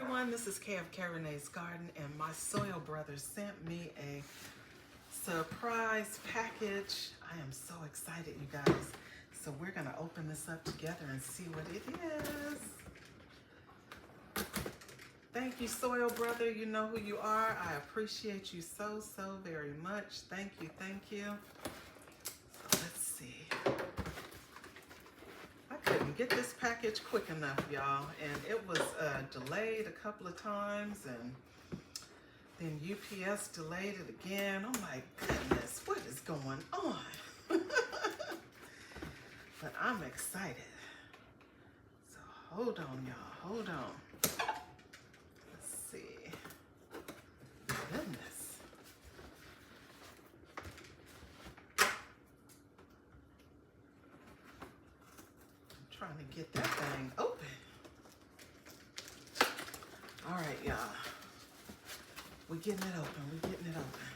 everyone, this is Kay of kayreneesgarden, and my soil brother sent me a surprise package. I am so excited, you guys. So we're gonna open this up together and see what it is. Thank you, soil brother. You know who you are. I appreciate you so very much. Thank you, thank you. So let's see. Couldn't get this package quick enough, y'all, and it was delayed a couple of times, and then UPS delayed it again. Oh my goodness, what is going on? But I'm excited. So hold on, y'all, hold on. Let's see. Goodness. Trying to get that thing open. All right, y'all. We're getting it open. We're getting it open.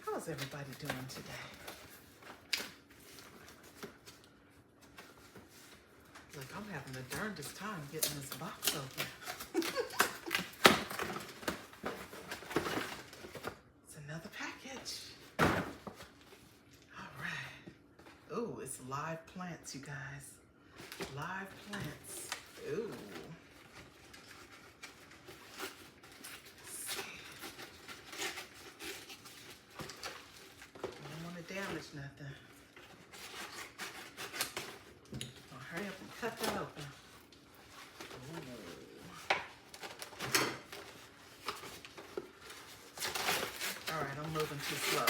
How's everybody doing today? Look, I'm having the darndest time getting this box open. It's another package. All right. Ooh, it's live plants, you guys. Live plants. Ooh. Let's see. I don't want to damage nothing. So hurry up and cut that open. Ooh. All right, I'm moving too slow.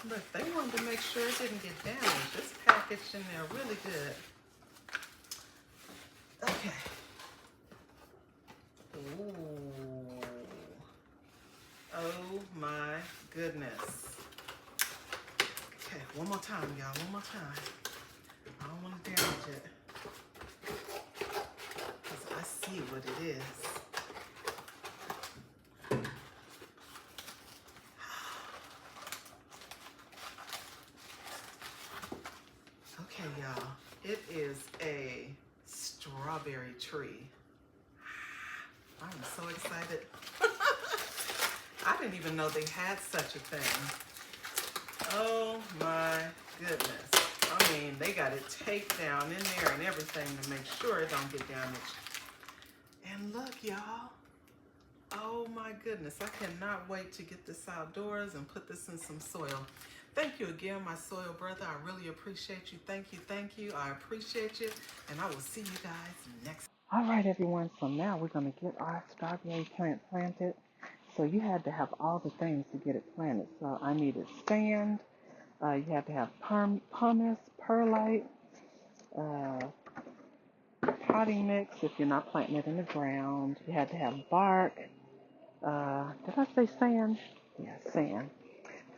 Look, they wanted to make sure it didn't get damaged. This package in there really good. Okay. Ooh. Oh my goodness. Okay, one more time, y'all. One more time. I don't want to damage it. Because I see what it is. Okay, y'all, it is a strawberry tree. I'm so excited. I didn't even know they had such a thing. Oh my goodness. I mean, they got it taped down in there and everything to make sure it don't get damaged. And look, y'all. Oh my goodness. I cannot wait to get this outdoors and put this in some soil. Thank you again, my soil brother. I really appreciate you. Thank you, thank you. I appreciate you. And I will see you guys next. All right, everyone. So now we're going to get our strawberry plant planted. So you had to have all the things to get it planted. So I needed sand. You have to have pumice, perlite, potting mix if you're not planting it in the ground. You had to have bark. Did I say sand? Yeah, sand.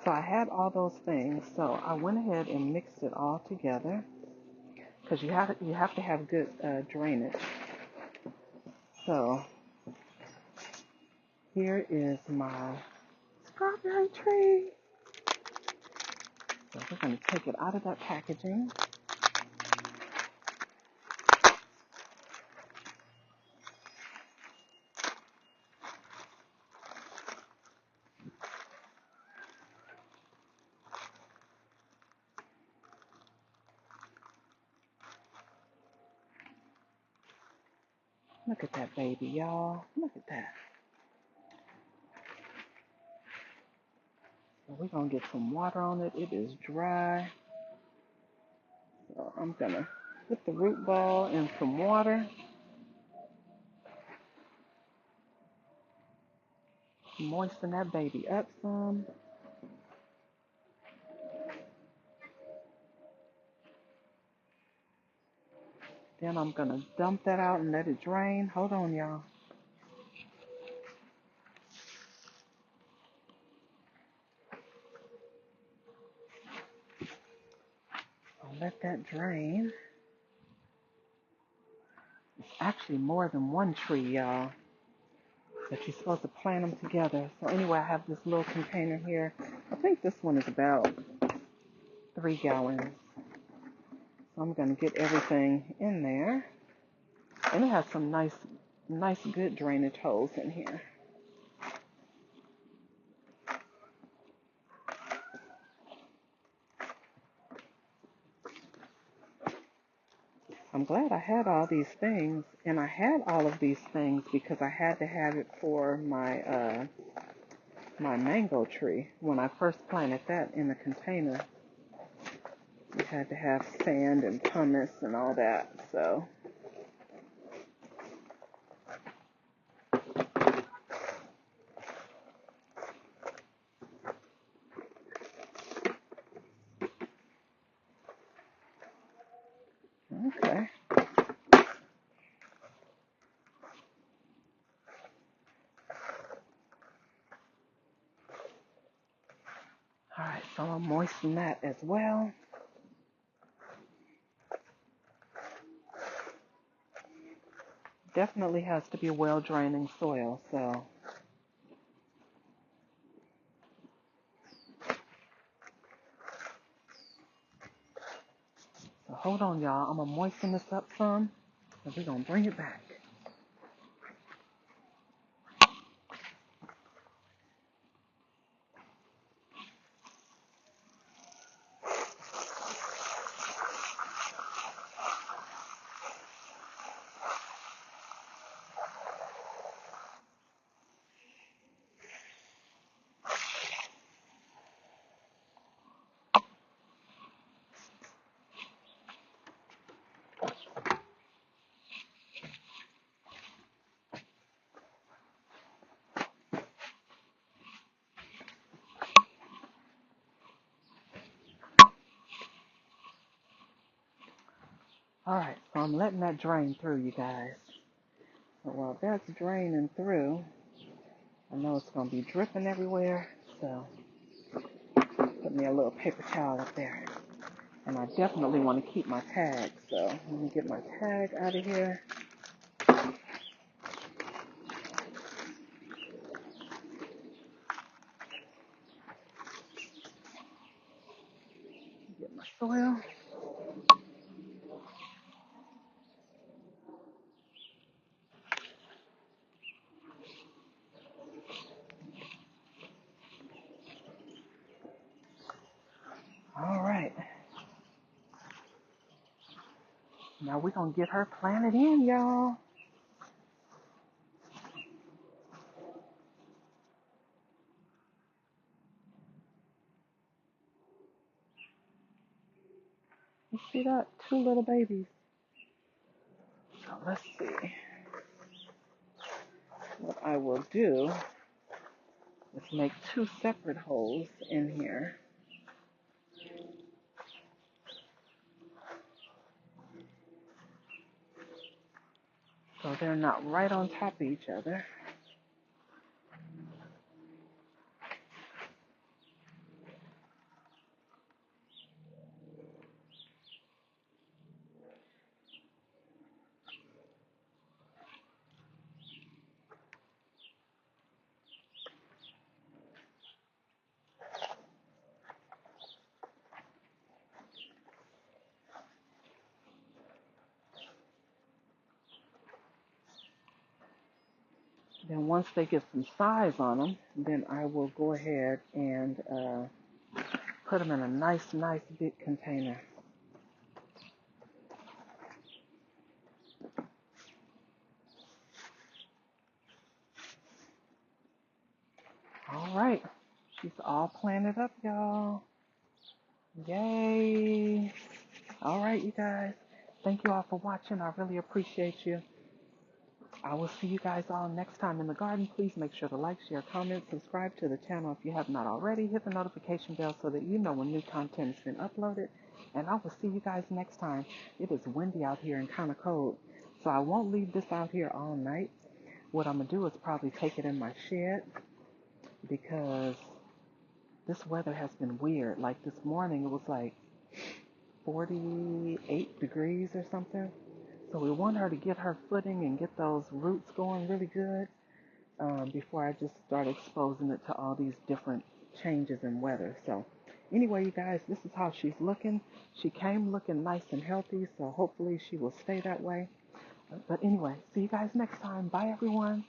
So I had all those things. So I went ahead and mixed it all together because you have to have good drainage. So here is my strawberry tree. So we're going to take it out of that packaging. Look at that baby, y'all. Look at that. So we're going to get some water on it. It is dry. So I'm going to put the root ball in some water. Moisten that baby up some. Then I'm going to dump that out and let it drain. Hold on, y'all. I'll let that drain. It's actually more than one tree, y'all. But you're supposed to plant them together. So anyway, I have this little container here. I think this one is about 3 gallons. So I'm going to get everything in there. And it has some nice, good drainage holes in here. I'm glad I had all these things, and I had all of these things because I had to have it for my my mango tree. When I first planted that in a container, we had to have sand and pumice and all that. So okay. All right, so I'm gonna moisten that as well. Definitely has to be well draining soil, so hold on, y'all. I'm gonna moisten this up some, and we're gonna bring it back. All right, so I'm letting that drain through, you guys. So while that's draining through, I know it's gonna be dripping everywhere, so put me a little paper towel up there. And I definitely want to keep my tag, so let me get my tag out of here. Get my soil. All right. Now we're going to get her planted in, y'all. You see that? 2 little babies. So let's see. What I will do is make 2 separate holes in here. So they're not right on top of each other. Then once they get some size on them, then I will go ahead and put them in a nice big container. All right. She's all planted up, y'all. Yay. All right, you guys. Thank you all for watching. I really appreciate you. I will see you guys all next time in the garden. Please make sure to like, share, comment, subscribe to the channel if you have not already. Hit the notification bell so that you know when new content has been uploaded. And I will see you guys next time. It is windy out here and kind of cold, so I won't leave this out here all night. What I'm going to do is probably take it in my shed because this weather has been weird. Like this morning, it was like 48 degrees or something. So we want her to get her footing and get those roots going really good before I just start exposing it to all these different changes in weather. So Anyway, you guys, this is how she's looking. She came looking nice and healthy, so hopefully she will stay that way. But anyway, see you guys next time. Bye, everyone.